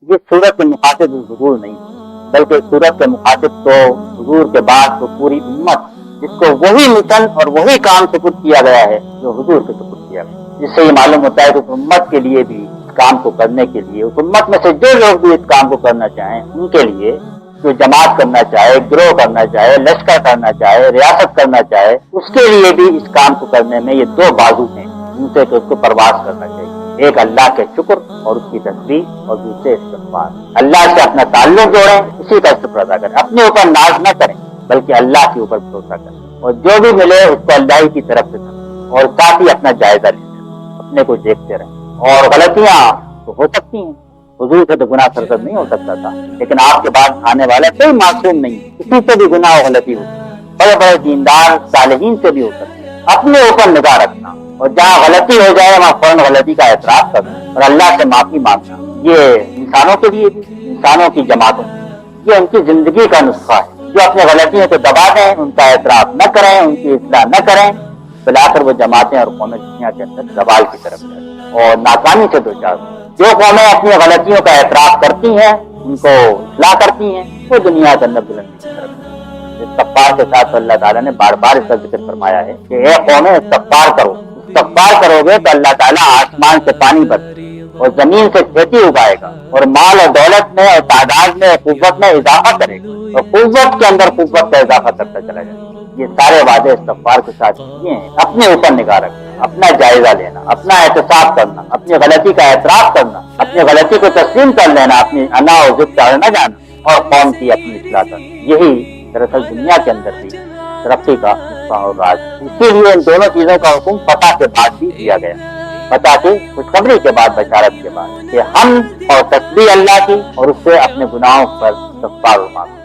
یہ सूरत के मुखातिब हुजूर नहीं, बल्कि सूरत के मुखातिब तो हुजूर के बाद तो पूरी उम्मत, जिसको वही मिशन और वही काम सुपुर्द किया गया है जो हुजूर के सुपुर्द किया गया। जिससे ये मालूम होता है कि उस उम्मत के लिए भी इस काम को करने के लिए, उस उम्मत में से जो लोग भी इस काम को करना चाहें, उनके लिए जो जमात करना चाहे, गिरोह करना चाहे, लश्कर करना चाहे, रियासत करना चाहे, उसके लिए भी इस काम को करने में ये दो बाजू हैं जिनसे कि उसको परवाज करना चाहिए। एक अल्लाह के शुक्र और उसकी तस्बीह, और दूसरे इस्तिग़फ़ार। अल्लाह से अपना ताल्लुक जोड़ें, उसी का शुक्र अदा करें, अपने ऊपर नाज न करें बल्कि अल्लाह के ऊपर भरोसा करें, और जो भी मिले उसको अल्लाह की तरफ से करें, और साथ ही अपना जायजा लें, अपने को देखते रहें। और गलतियां तो हो सकती हैं, हुजूर से तो गुनाह सरजद नहीं हो सकता था, लेकिन आपके बाद आने वाला कोई मासूम नहीं, किसी से भी गुनाह और गलती हो, बड़े बड़े दीनदार सालिहीन से भी हो सकती है। अपने ऊपर निगाह रखना, और जहाँ गलती हो जाए वहाँ फौरन गलती का एतराफ करना और अल्लाह से माफी मांगना। ये इंसानों के लिए भी, इंसानों की जमातों, ये उनकी जिंदगी का नुस्खा है। जो अपनी गलतियों को दबा दें, उनका एतराफ न करें, उनकी इस्लाह न करें, फिलहाल वो जमातें और कौमें दुनिया के अंदर दबाल की तरफ जाए और नाकामी से दो चार। जो कौमें अपनी गलतियों का एतराफ करती हैं, उनको इस्लाह करती हैं, वो दुनिया के अंदर बुलंदी की तरफ। इस्तग़फ़ार के साथ अल्लाह ताला ने बार बार इसका जिक्र फरमाया है कि ए कौमें इस्तग़फ़ार करो। इस्तग़फ़ार करोगे तो अल्लाह ताला आसमान से पानी बरसेगा और जमीन से खेती उगाएगा और माल और दौलत में और तादाद में और कुव्वत में इजाफा करेगा, और कुव्वत के अंदर कुव्वत का इजाफा करता चला जाएगा। ये सारे वादे इस्तग़फ़ार के साथ किए हैं। अपने ऊपर निगाह रखना, अपना जायजा लेना, अपना एहतिसाब करना, अपनी गलती का एतराफ करना, अपनी गलती को तस्लीम कर लेना, अपनी अना और ज़िद का न जाना, और कौम की अपनी इस्लाह करना। यही दरअसल दुनिया के अंदर भी तरक्की का हिस्सा और राज। इसीलिए इन दोनों चीजों का हुक्म फतह के बाद भी दिया गया, फतह की खुशखबरी के बाद, बशारत के बाद, कि हम और तस्बीह अल्लाह की और उससे अपने गुनाहों पर इस्तग़फ़ार मांगना।